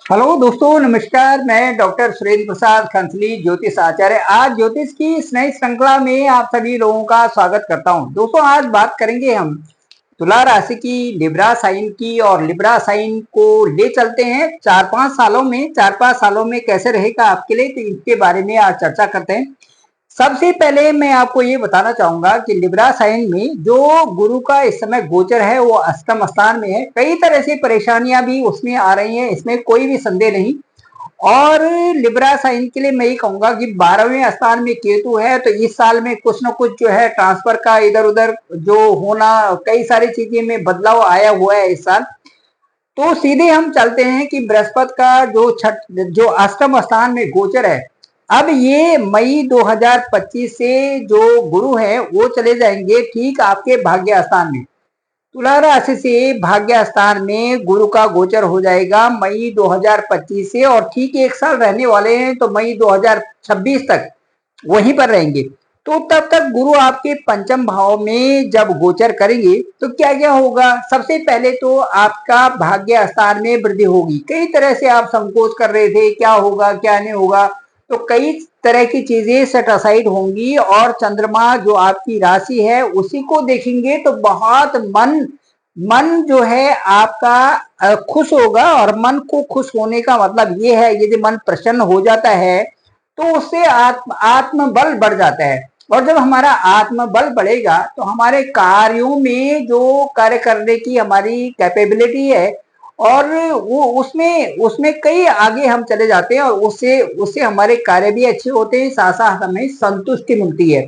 Hello दोस्तों, नमस्कार। मैं डॉक्टर सुरेंद्र प्रसाद खंसली, ज्योतिष आचार्य। आज ज्योतिष की इस नई श्रृंखला में आप सभी लोगों का स्वागत करता हूं। दोस्तों, आज बात करेंगे हम तुला राशि की, लिब्रा साइन की। और लिब्रा साइन को ले चलते हैं 4-5 सालों में कैसे रहेगा आपके लिए, तो इसके बारे में आज चर्चा करते हैं। सबसे पहले मैं आपको ये बताना चाहूंगा कि लिब्रा साइन में जो गुरु का इस समय गोचर है वो अष्टम स्थान में है। कई तरह से परेशानियां भी उसमें आ रही हैं, इसमें कोई भी संदेह नहीं। और लिब्रा साइन के लिए मैं ये कहूंगा कि 12वें स्थान में केतु है, तो इस साल में कुछ ना कुछ जो है ट्रांसफर का इधर उधर जो होना, कई सारी चीजें में बदलाव आया हुआ है इस साल। तो सीधे हम चलते हैं कि बृहस्पति का जो अष्टम स्थान में गोचर है, अब ये मई 2025 से जो गुरु है वो चले जाएंगे ठीक आपके भाग्य स्थान में। तुला राशि से भाग्य स्थान में गुरु का गोचर हो जाएगा मई 2025 से, और ठीक 1 साल रहने वाले हैं, तो मई 2026 तक वहीं पर रहेंगे। तो तब तक गुरु आपके पंचम भाव में जब गोचर करेंगे तो क्या क्या होगा। सबसे पहले तो आपका भाग्य स्थान में वृद्धि होगी। कई तरह से आप संकोच कर रहे थे क्या होगा क्या नहीं होगा, तो कई तरह की चीजें सेट असाइड होंगी। और चंद्रमा जो आपकी राशि है उसी को देखेंगे तो बहुत मन मन जो है आपका खुश होगा। और मन को खुश होने का मतलब ये है, यदि मन प्रसन्न हो जाता है तो उससे आत्मबल बढ़ जाता है। और जब हमारा आत्मबल बढ़ेगा तो हमारे कार्यों में जो कार्य करने की हमारी कैपेबिलिटी है, और वो उसमें उसमें कई आगे हम चले जाते हैं, और उससे उससे हमारे कार्य भी अच्छे होते हैं, साथ साथ हमें संतुष्टि मिलती है।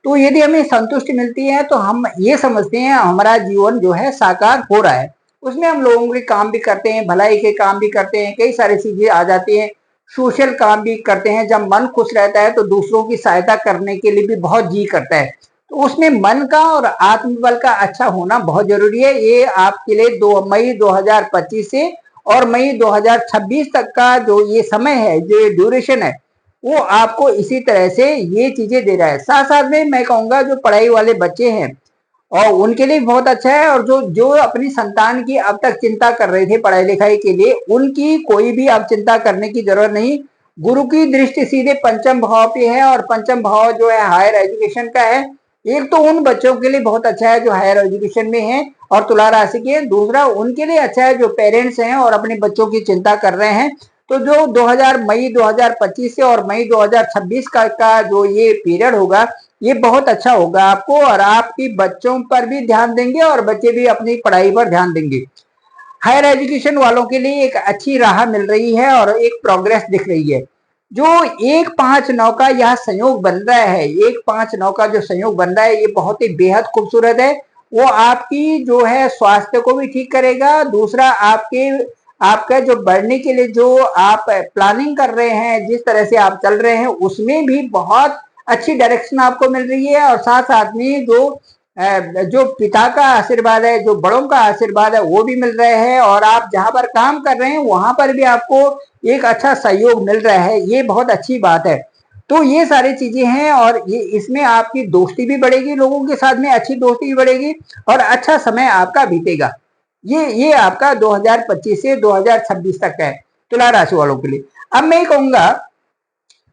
तो यदि हमें संतुष्टि मिलती है तो हम ये समझते हैं हमारा जीवन जो है साकार हो रहा है। उसमें हम लोगों के काम भी करते हैं, भलाई के काम भी करते हैं, कई सारी चीजें आ जाती हैं, सोशल काम भी करते हैं। जब मन खुश रहता है तो दूसरों की सहायता करने के लिए भी बहुत जी करता है। तो उसमें मन का और आत्मबल का अच्छा होना बहुत जरूरी है। ये आपके लिए 2 मई 2025 से और मई 2026 तक का जो ये समय है, जो ड्यूरेशन है, वो आपको इसी तरह से ये चीजें दे रहा है। साथ साथ में मैं कहूंगा जो पढ़ाई वाले बच्चे हैं और उनके लिए बहुत अच्छा है, और जो जो अपनी संतान की अब तक चिंता कर रहे थे पढ़ाई लिखाई के लिए, उनकी कोई भी अब चिंता करने की जरूरत नहीं। गुरु की दृष्टि सीधे पंचम भाव पे है, और पंचम भाव जो है हायर एजुकेशन का है। एक तो उन बच्चों के लिए बहुत अच्छा है जो हायर एजुकेशन में है और तुला राशि के। दूसरा उनके लिए अच्छा है जो पेरेंट्स हैं और अपने बच्चों की चिंता कर रहे हैं। तो जो मई 2025 से और मई 2026 का जो ये पीरियड होगा, ये बहुत अच्छा होगा आपको, और आपकी बच्चों पर भी ध्यान देंगे और बच्चे भी अपनी पढ़ाई पर ध्यान देंगे। हायर एजुकेशन वालों के लिए एक अच्छी राह मिल रही है और एक प्रोग्रेस दिख रही है। जो 1-5-9 का यह संयोग बन रहा है, 1-5-9 का जो संयोग बन रहा है, ये बहुत ही बेहद खूबसूरत है। वो आपकी जो है स्वास्थ्य को भी ठीक करेगा। दूसरा आपका जो बढ़ने के लिए जो आप प्लानिंग कर रहे हैं, जिस तरह से आप चल रहे हैं, उसमें भी बहुत अच्छी डायरेक्शन आपको मिल रही है। और साथ साथ में जो पिता का आशीर्वाद है, जो बड़ों का आशीर्वाद है, वो भी मिल रहे हैं। और आप जहां पर काम कर रहे हैं वहां पर भी आपको एक अच्छा सहयोग मिल रहा है, ये बहुत अच्छी बात है। तो ये सारी चीजें हैं, और ये इसमें आपकी दोस्ती भी बढ़ेगी, लोगों के साथ में अच्छी दोस्ती भी बढ़ेगी, और अच्छा समय आपका बीतेगा। ये आपका 2025 से 2026 तक है तुला राशि वालों के लिए। अब मैं कहूंगा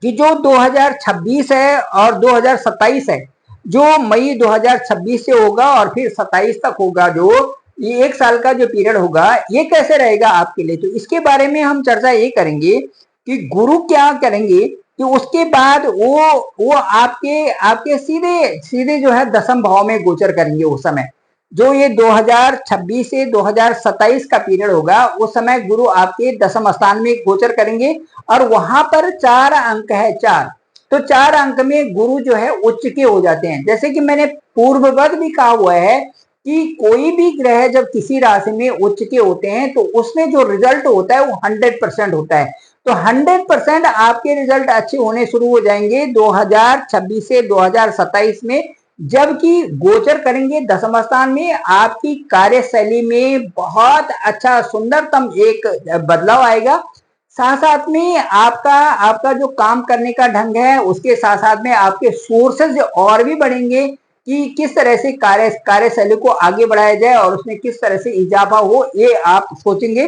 कि जो 2026 है और 2027 है, जो मई 2026 से होगा और फिर 27 तक होगा, जो ये 1 साल का जो पीरियड होगा, ये कैसे रहेगा आपके लिए, तो इसके बारे में हम चर्चा ये करेंगे कि गुरु क्या करेंगे कि उसके बाद वो आपके आपके सीधे सीधे जो है दसम भाव में गोचर करेंगे। उस समय जो ये 2026 से 2027 का पीरियड होगा, उस समय गुरु आपके दसम स्थान में गोचर करेंगे, और वहां पर 4 अंक है, 4। तो 4 अंक में गुरु जो है उच्च के हो जाते हैं। जैसे कि मैंने पूर्ववत भी कहा हुआ है कि कोई भी ग्रह जब किसी राशि में उच्च के होते हैं तो उसमें जो रिजल्ट होता है वो 100% होता है। तो 100% आपके रिजल्ट अच्छे होने शुरू हो जाएंगे 2026 से 2027 में, जबकि गोचर करेंगे दसम स्थान में। आपकी कार्यशैली में बहुत अच्छा सुंदरतम एक बदलाव आएगा। साथ साथ में आपका आपका जो काम करने का ढंग है, उसके साथ साथ में आपके सोर्सेज और भी बढ़ेंगे कि किस तरह से कार्यशैली को आगे बढ़ाया जाए और उसमें किस तरह से इजाफा हो, ये आप सोचेंगे।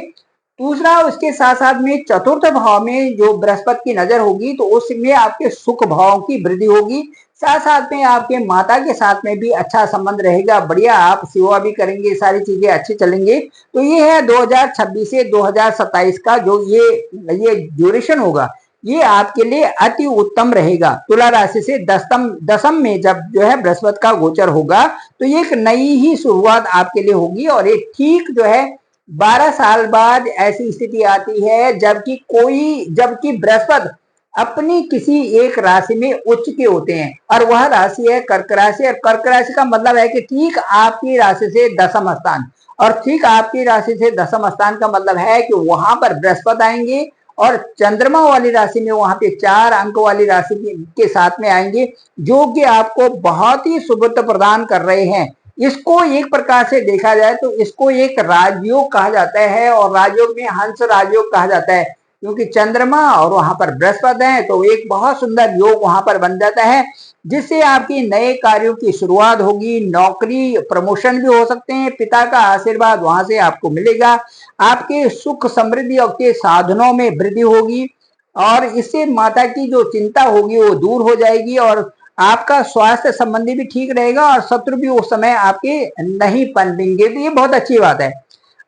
दूसरा, उसके साथ साथ में चतुर्थ भाव में जो बृहस्पति की नजर होगी तो उसमें आपके सुख भाव की वृद्धि होगी। साथ साथ में आपके माता के साथ में भी अच्छा संबंध रहेगा, बढ़िया आप सेवा भी करेंगे, सारी चीजें अच्छी चलेंगे। तो ये है 2026 से 2027 का जो ये ड्यूरेशन होगा, ये आपके लिए अति उत्तम रहेगा। तुला राशि से दसम में जब जो है बृहस्पति का गोचर होगा तो ये एक नई ही शुरुआत आपके लिए होगी। और ये ठीक जो है 12 साल बाद ऐसी स्थिति आती है जबकि बृहस्पति अपनी किसी एक राशि में उच्च के होते हैं, और वह राशि है कर्क राशि। और कर्क राशि का मतलब है कि ठीक आपकी राशि से दसम स्थान, और ठीक आपकी राशि से दसम स्थान का मतलब है कि वहां पर बृहस्पति आएंगे और चंद्रमा वाली राशि में वहां पे 4 अंक वाली राशि के साथ में आएंगे, जो कि आपको बहुत ही शुभत्व प्रदान कर रहे हैं। इसको एक प्रकार से देखा जाए तो इसको एक राजयोग कहा जाता है, और राजयोग में हंस राजयोग कहा जाता है, क्योंकि चंद्रमा और वहां पर बृहस्पति है तो एक बहुत सुंदर योग वहां पर बन जाता है, जिससे आपकी नए कार्यों की शुरुआत होगी। नौकरी प्रमोशन भी हो सकते हैं, पिता का आशीर्वाद वहां से आपको मिलेगा, आपके सुख समृद्धि और के साधनों में वृद्धि होगी, और इससे माता की जो चिंता होगी वो दूर हो जाएगी, और आपका स्वास्थ्य संबंधी भी ठीक रहेगा, और शत्रु भी उस समय आपके नहीं पनपेंगे। तो ये बहुत अच्छी बात है।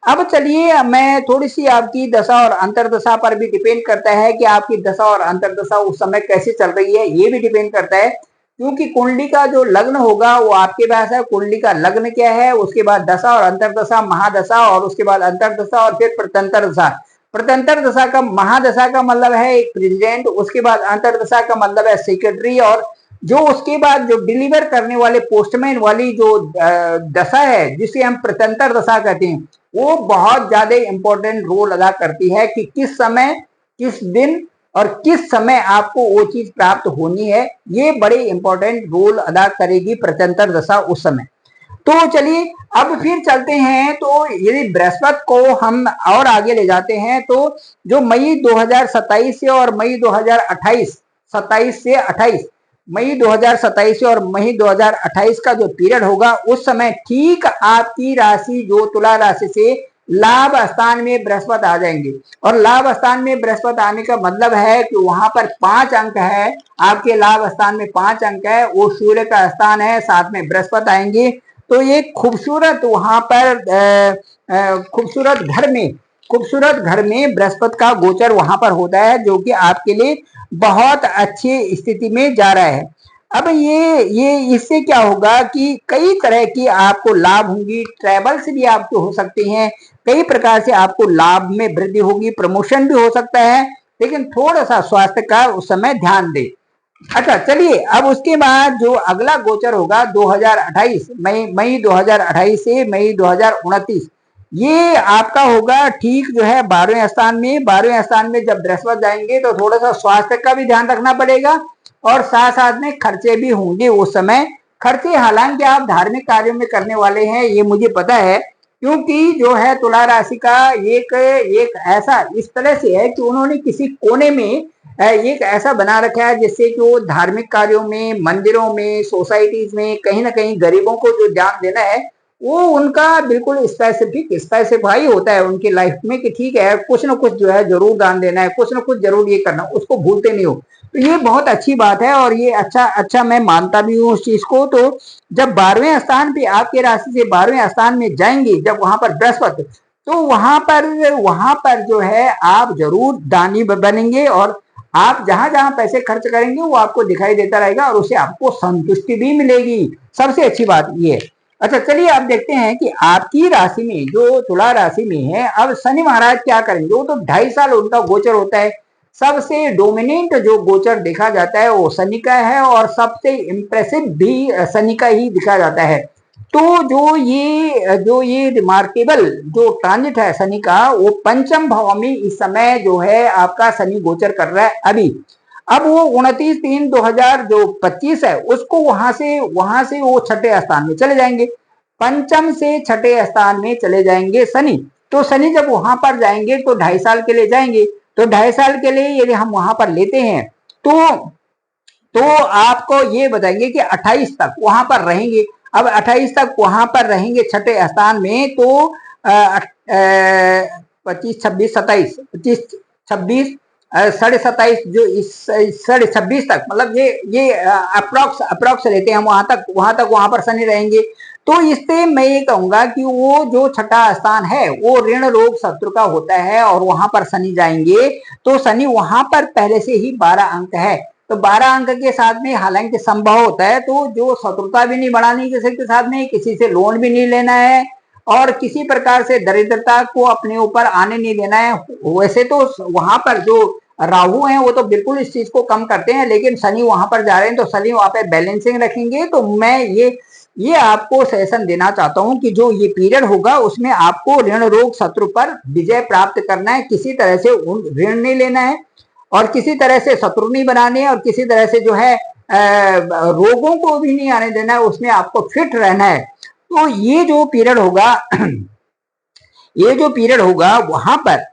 अब चलिए, मैं थोड़ी सी आपकी दशा और अंतरदशा पर भी डिपेंड करता है कि आपकी दशा और अंतरदशा उस समय कैसे चल रही है, ये भी डिपेंड करता है, क्योंकि कुंडली का जो लग्न होगा वो आपके पास है। कुंडली का लग्न क्या है, उसके बाद दशा और अंतरदशा, महादशा, और उसके बाद अंतरदशा, और फिर प्रत्यंतर दशा। प्रत्यंतर दशा का, महादशा का मतलब है एक प्रेसिडेंट, उसके बाद अंतरदशा का मतलब है सेक्रेटरी, और जो उसके बाद जो डिलीवर करने वाले पोस्टमैन वाली जो दशा है जिसे हम प्रत्यंतर दशा कहते हैं, वो बहुत ज्यादा इंपॉर्टेंट रोल अदा करती है कि किस समय, किस दिन और किस समय आपको वो चीज प्राप्त होनी है। ये बड़े इंपॉर्टेंट रोल अदा करेगी प्रत्यंतर दशा उस समय। तो चलिए अब फिर चलते हैं। तो यदि बृहस्पति को हम और आगे ले जाते हैं तो जो मई 2027 से और मई 2028, 27 से 28, मई 2027 से और मई 2028 का जो पीरियड होगा उस समय ठीक आपकी राशि जो तुला राशि से लाभ स्थान में बृहस्पति आ जाएंगे। और लाभ स्थान में बृहस्पति आने का मतलब है कि वहां पर 5 अंक है, आपके लाभ स्थान में 5 अंक है, वो सूर्य का स्थान है, साथ में बृहस्पति आएंगे। तो ये खूबसूरत वहां पर खूबसूरत घर में बृहस्पति का गोचर वहां पर होता है, जो कि आपके लिए बहुत अच्छी स्थिति में जा रहा है। अब ये इससे क्या होगा कि कई तरह की आपको लाभ होंगी, ट्रैवल से भी आपको हो सकती हैं, कई प्रकार से आपको लाभ में वृद्धि होगी, प्रमोशन भी हो सकता है, लेकिन थोड़ा सा स्वास्थ्य का उस समय ध्यान दे। अच्छा चलिए, अब उसके बाद जो अगला गोचर होगा 2028, मई 2028 से मई 2029, ये आपका होगा ठीक जो है 12वें स्थान में। 12वें स्थान में जब बृहस्पति जाएंगे तो थोड़ा सा स्वास्थ्य का भी ध्यान रखना पड़ेगा, और साथ साथ में खर्चे भी होंगे उस समय। खर्चे हालांकि आप धार्मिक कार्यों में करने वाले हैं, ये मुझे पता है, क्योंकि जो है तुला राशि का एक ऐसा इस तरह से है कि उन्होंने किसी कोने में एक ऐसा बना रखा है जिससे कि वो धार्मिक कार्यों में, मंदिरों में, सोसाइटीज में कहीं ना कहीं गरीबों को जो दान देना है वो उनका बिल्कुल स्पेसिफाई होता है उनकी लाइफ में कि ठीक है कुछ ना कुछ जो है जरूर दान देना है, कुछ ना कुछ जरूर ये करना, उसको भूलते नहीं हो। तो ये बहुत अच्छी बात है, और ये अच्छा मैं मानता भी हूँ उस चीज को। तो जब 12वें स्थान पे आपके राशि से 12वें स्थान में जाएंगे, जब वहां पर बृहस्पति, तो वहां पर जो है आप जरूर दानी बनेंगे, और आप जहां जहां पैसे खर्च करेंगे वो आपको दिखाई देता रहेगा, और उससे आपको संतुष्टि भी मिलेगी। सबसे अच्छी बात ये है। अच्छा चलिए, आप देखते हैं कि आपकी राशि में जो तुला राशि में है, अब शनि महाराज क्या करेंगे। वो तो 2.5 साल उनका गोचर होता है। सबसे डोमिनेंट जो गोचर देखा जाता है वो शनि का है, और सबसे इंप्रेसिव भी शनि का ही दिखा जाता है। तो जो ये रिमार्केबल जो ट्रांजिट है शनि का, वो पंचम भाव में इस समय जो है आपका शनि गोचर कर रहा है अभी। अब वो 29/3/2025 है, उसको वहां से वो छठे स्थान में चले जाएंगे, पंचम से छठे स्थान में चले जाएंगे शनि। तो शनि जब वहां पर जाएंगे तो 2.5 साल के लिए जाएंगे। तो 2.5 साल के लिए यदि हम वहां पर लेते हैं तो आपको ये बताएंगे कि 28 तक वहां पर रहेंगे। अब 28 तक वहां पर रहेंगे छठे स्थान में, तो 25, 26, 27, 25, 26, 27.5 जो इस 26.5 तक, मतलब ये अप्रॉक्स रहते हैं हम, वहां पर शनि रहेंगे। तो इससे मैं ये कहूंगा कि वो जो छठा स्थान है वो ऋण रोग शत्रु का होता है, और वहां पर शनि जाएंगे तो शनि वहां पर पहले से ही 12 अंक है। तो 12 अंक के साथ में हालांकि संभव होता है, तो जो शत्रुता भी नहीं बढ़ानी किसी के साथ में, किसी से लोन भी नहीं लेना है, और किसी प्रकार से दरिद्रता को अपने ऊपर आने नहीं देना है। वैसे तो वहां पर जो राहु हैं वो तो बिल्कुल इस चीज को कम करते हैं, लेकिन शनि वहां पर जा रहे हैं तो शनि वहां पे बैलेंसिंग रखेंगे। तो मैं ये आपको सजेशन देना चाहता हूं कि जो ये पीरियड होगा उसमें आपको ऋण रोग शत्रु पर विजय प्राप्त करना है, किसी तरह से ऋण नहीं लेना है, और किसी तरह से शत्रु नहीं बनाने, और किसी तरह से जो है रोगों को भी नहीं आने देना है, उसमें आपको फिट रहना है। तो ये जो पीरियड होगा ये जो पीरियड होगा वहां पर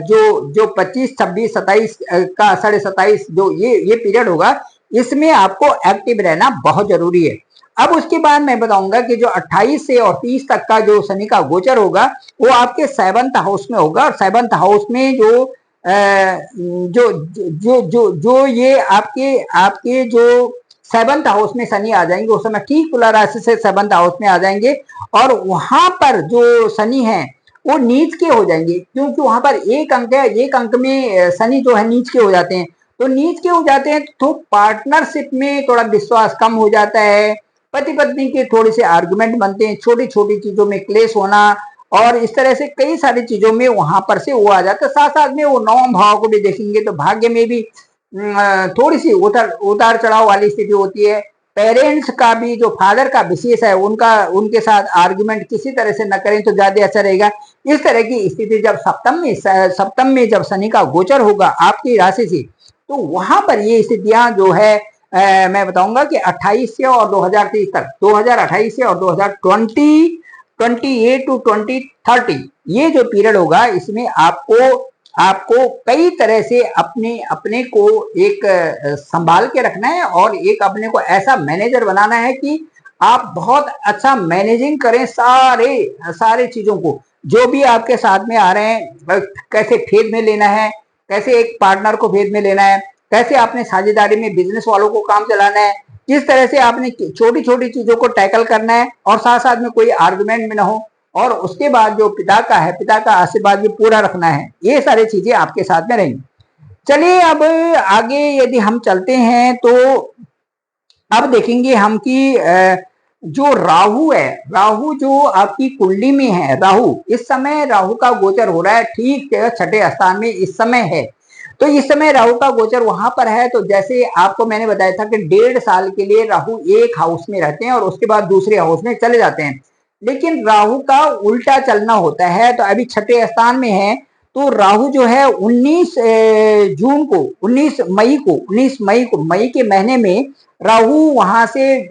जो 25, 26, 27 का 27.5 जो ये पीरियड होगा, इसमें आपको एक्टिव रहना बहुत जरूरी है। अब उसके बाद मैं बताऊंगा कि जो 28 से और 30 तक का जो शनि का गोचर होगा वो आपके 7th हाउस में होगा, और 7th हाउस में जो जो जो जो ये आपके जो 7th हाउस में शनि आ जाएंगे, उस समय ठीक तुला राशि से 7th हाउस में आ जाएंगे, और वहां पर जो शनि है वो नीच के हो जाएंगे, क्योंकि वहां पर एक अंक है, एक अंक में शनि जो है नीच के हो जाते हैं। तो नीच के हो जाते हैं तो पार्टनरशिप में थोड़ा विश्वास कम हो जाता है, पति पत्नी के थोड़े से आर्गुमेंट बनते हैं, छोटी छोटी चीजों में क्लेश होना, और इस तरह से कई सारी चीजों में वहां पर से वो आ जाता है। साथ साथ में वो नवम भाव को भी देखेंगे तो भाग्य में भी थोड़ी सी उतार चढ़ाव वाली स्थिति होती है। पेरेंट्स का भी, जो फादर का विशेष है, उनके साथ आर्गुमेंट किसी तरह से न करें तो ज्यादा अच्छा रहेगा। इस तरह की स्थिति जब सप्तम में जब शनि का गोचर होगा आपकी राशि से, तो वहां पर ये स्थितियां जो है मैं बताऊंगा कि 28 से और 2030 तक, 2028 से और 2028 टू 2030 ये जो पीरियड होगा, इसमें आपको कई तरह से अपने को एक संभाल के रखना है, और एक अपने को ऐसा मैनेजर बनाना है कि आप बहुत अच्छा मैनेजिंग करें सारे चीजों को, जो भी आपके साथ में आ रहे हैं, कैसे फेद में लेना है, कैसे एक पार्टनर को फेद में लेना है, कैसे आपने साझेदारी में बिजनेस वालों को काम चलाना है, किस तरह से आपने छोटी छोटी चीजों को टैकल करना है, और साथ साथ में कोई आर्गुमेंट में ना हो, और उसके बाद जो पिता का आशीर्वाद भी पूरा रखना है। ये सारी चीजें आपके साथ में रहेंगी। चलिए अब आगे यदि हम चलते हैं तो अब देखेंगे हम कि जो राहु है, राहु जो आपकी कुंडली में है, राहु इस समय राहु का गोचर हो रहा है, ठीक 6ठे स्थान में इस समय है। तो इस समय राहु का गोचर वहां पर है, तो जैसे आपको मैंने बताया था कि 1.5 साल के लिए राहु एक हाउस में रहते हैं और उसके बाद दूसरे हाउस में चले जाते हैं, लेकिन राहु का उल्टा चलना होता है। तो अभी 6ठे स्थान में है, तो राहु जो है 19 जून को, 19 मई को, मई के महीने में राहु वहां से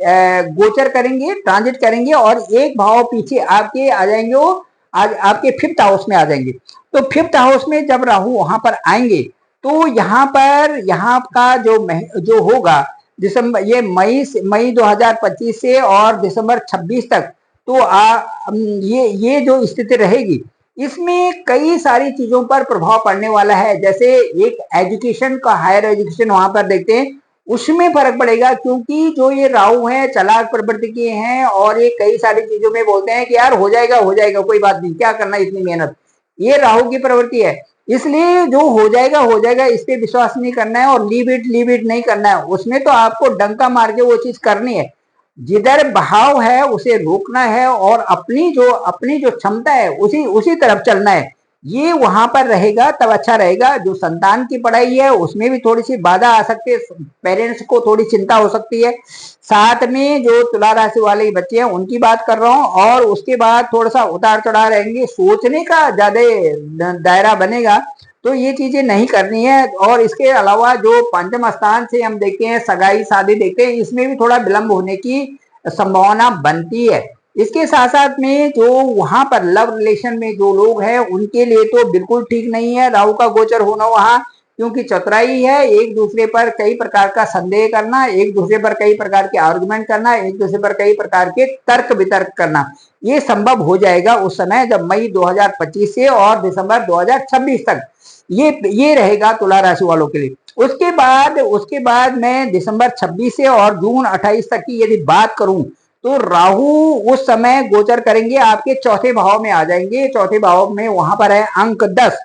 गोचर करेंगे, ट्रांजिट करेंगे, और एक भाव पीछे आपके आ जाएंगे, वो आपके 5th हाउस में आ जाएंगे। तो 5th हाउस में जब राहु वहां पर आएंगे, तो यहाँ का जो होगा दिसंबर, ये मई 2025 से और दिसंबर 26 तक, तो ये जो स्थिति रहेगी, इसमें कई सारी चीजों पर प्रभाव पड़ने वाला है। जैसे एक एजुकेशन का, हायर एजुकेशन वहां पर देखते हैं, उसमें फर्क पड़ेगा, क्योंकि जो ये राहु हैं चालाक प्रवृत्ति के हैं, और ये कई सारी चीजों में बोलते हैं कि यार हो जाएगा कोई बात नहीं, क्या करना इतनी मेहनत, ये राहु की प्रवृत्ति है। इसलिए जो हो जाएगा इस पे विश्वास नहीं करना है, और लीव इट नहीं करना है, उसमें तो आपको डंका मार के वो चीज करनी है। जिधर बहाव है उसे रोकना है, और अपनी जो क्षमता है उसी तरफ चलना है। ये वहां पर रहेगा तब अच्छा रहेगा। जो संतान की पढ़ाई है उसमें भी थोड़ी सी बाधा आ सकती है, पेरेंट्स को थोड़ी चिंता हो सकती है। साथ में जो तुला राशि वाले बच्चे हैं उनकी बात कर रहा हूं, और उसके बाद थोड़ा सा उतार चढ़ाव रहेंगे, सोचने का ज्यादा दायरा बनेगा, तो ये चीजें नहीं करनी है। और इसके अलावा जो 5वें स्थान से हम देखते हैं, सगाई शादी देखते हैं, इसमें भी थोड़ा विलंब होने की संभावना बनती है। इसके साथ साथ में जो वहां पर लव रिलेशन में जो लोग हैं उनके लिए तो बिल्कुल ठीक नहीं है राहु का गोचर होना वहां, क्योंकि चतुराई है एक दूसरे पर कई प्रकार का संदेह करना, एक दूसरे पर कई प्रकार के आर्गुमेंट करना, एक दूसरे पर कई प्रकार के तर्क वितर्क करना। ये संभव हो जाएगा उस समय जब मई 2025 से और दिसंबर 2026 तक ये रहेगा तुला राशि वालों के लिए। उसके बाद मैं दिसंबर 26 से और जून 28 तक की यदि बात करूं तो राहु उस समय गोचर करेंगे, आपके चौथे भाव में आ जाएंगे। चौथे भाव में वहां पर है अंक 10।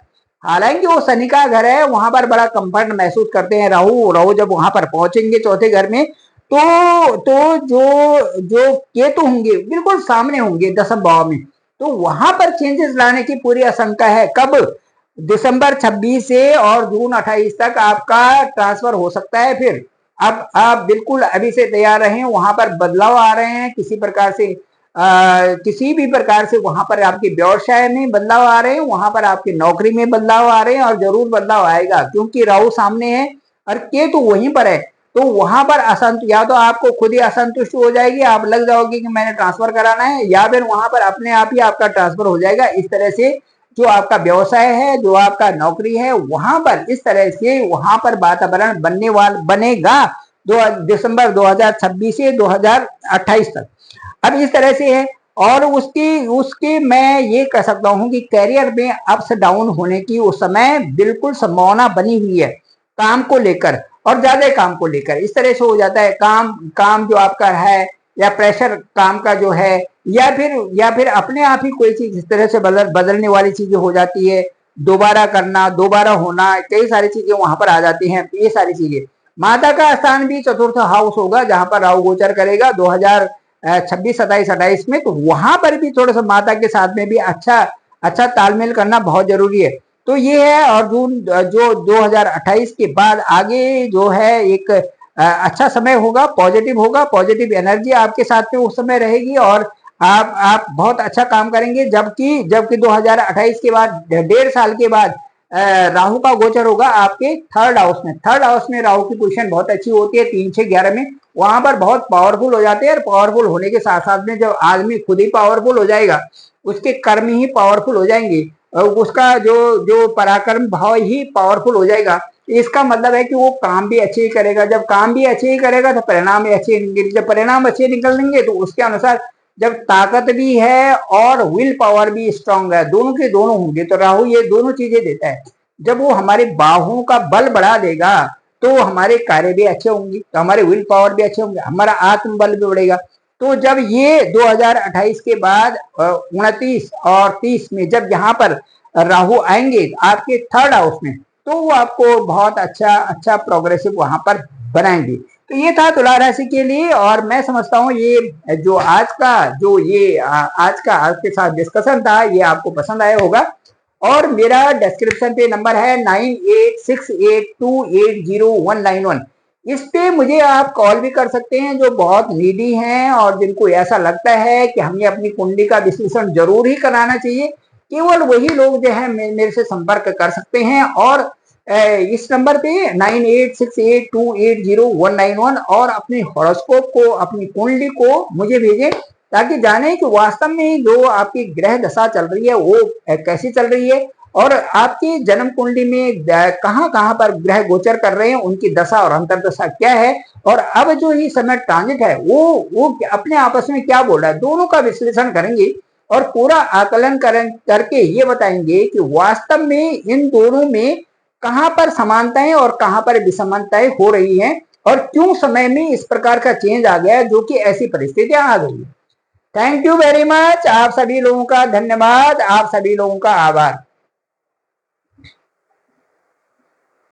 हालांकि वो शनि का घर है, वहां पर बड़ा कंफर्ट महसूस करते हैं राहु जब वहां पर पहुंचेंगे चौथे घर में तो जो जो केतु होंगे बिल्कुल सामने होंगे 10वें भाव में, तो वहां पर चेंजेस लाने की पूरी आशंका है। कब? दिसंबर 26 से और जून 28 तक आपका ट्रांसफर हो सकता है। फिर अब आप बिल्कुल अभी से तैयार रहें, वहां पर बदलाव आ रहे हैं किसी प्रकार से, किसी भी प्रकार से वहां पर आपके व्यवसाय में बदलाव आ रहे हैं, वहां पर आपकी नौकरी में बदलाव आ रहे हैं, और जरूर बदलाव आएगा क्योंकि राहु सामने है और केतु वहीं पर है। तो वहां पर या तो आपको खुद ही असंतुष्ट हो जाएगी, आप लग जाओगे कि मैंने ट्रांसफर कराना है, या फिर वहां पर अपने आप ही आपका ट्रांसफर हो जाएगा। इस तरह से जो आपका व्यवसाय है, जो आपका नौकरी है, वहां पर इस तरह से वहां पर वातावरण बनेगा दिसंबर 2026 से 2028 तक। अब इस तरह से है। और उसकी मैं ये कह सकता हूं कि करियर में अप्स डाउन होने की उस समय बिल्कुल संभावना बनी हुई है, काम को लेकर और ज्यादा काम को लेकर। इस तरह से हो जाता है काम जो आपका है, या प्रेशर काम का जो है, या फिर अपने आप ही कोई चीज इस तरह से बदलने वाली चीजें हो जाती है, दोबारा करना, दोबारा होना, कई सारी चीजें वहां पर आ जाती हैं। ये सारी चीजें, माता का स्थान भी चतुर्थ हाउस होगा जहां पर राहु गोचर करेगा 2026, 27, 28 में, तो वहां पर भी थोड़ा सा माता के साथ में भी अच्छा तालमेल करना बहुत जरूरी है। तो ये है। और जून जो 2028 के बाद आगे जो है एक अच्छा समय होगा, पॉजिटिव एनर्जी आपके साथ में उस समय रहेगी, और आप बहुत अच्छा काम करेंगे। जबकि 2028 के बाद 1.5 साल के बाद राहु का गोचर होगा आपके थर्ड हाउस में राहु की पोजीशन बहुत अच्छी होती है 3, 6, 11 में। वहां पर बहुत पावरफुल हो जाते हैं, और पावरफुल होने के साथ साथ में जब आदमी खुद ही पावरफुल हो जाएगा, उसके कर्म ही पावरफुल हो जाएंगे, और उसका जो पराक्रम भाव ही पावरफुल हो जाएगा। इसका मतलब है कि वो काम भी अच्छे ही करेगा। जब काम भी अच्छे ही करेगा तो परिणाम भी अच्छे निकलेंगे। जब परिणाम अच्छे निकलेंगे तो उसके अनुसार जब ताकत भी है और विल पावर भी स्ट्रांग है, दोनों के दोनों होंगे, तो राहु ये दोनों चीजें देता है। जब वो हमारे बाहों का बल बढ़ा देगा तो हमारे कार्य भी अच्छे होंगे, तो हमारे विल पावर भी अच्छे होंगे, हमारा आत्मबल भी बढ़ेगा। तो जब ये 2028 के बाद 29 और 30 में जब यहाँ पर राहु आएंगे आपके थर्ड हाउस में, तो वो आपको बहुत अच्छा प्रोग्रेसिव वहां पर बनाएंगे। तो ये था तुला राशि के लिए। और मैं समझता हूँ ये जो आज का आपके साथ डिस्कशन था, ये आपको पसंद आया होगा। और मेरा डिस्क्रिप्शन पे नंबर है 9868280191। इस पे मुझे आप कॉल भी कर सकते हैं, जो बहुत नीडी हैं और जिनको ऐसा लगता है कि हमें अपनी कुंडली का विश्लेषण जरूर ही कराना चाहिए। केवल वही लोग जो है मेरे से संपर्क कर सकते हैं। और इस नंबर पे 9868280191 और अपने हॉरोस्कोप को, अपनी कुंडली को मुझे भेजें, ताकि जाने कि वास्तव में जो आपकी ग्रह दशा चल रही है वो कैसी चल रही है, और आपकी जन्म कुंडली में कहां पर ग्रह गोचर कर रहे हैं, उनकी दशा और अंतरदशा क्या है, और अब जो ही समय ट्रांजिट है वो अपने आपस में क्या बोल रहा है, दोनों का विश्लेषण करेंगे और पूरा आकलन करके ये बताएंगे कि वास्तव में इन दोनों में कहां पर समानताएं और कहां पर विषमताएं हो रही हैं, और क्यों समय में इस प्रकार का चेंज आ गया है, जो कि ऐसी परिस्थितियां आ गई है। Thank you very much. आप सभी लोगों का धन्यवाद, आप सभी लोगों का आभार।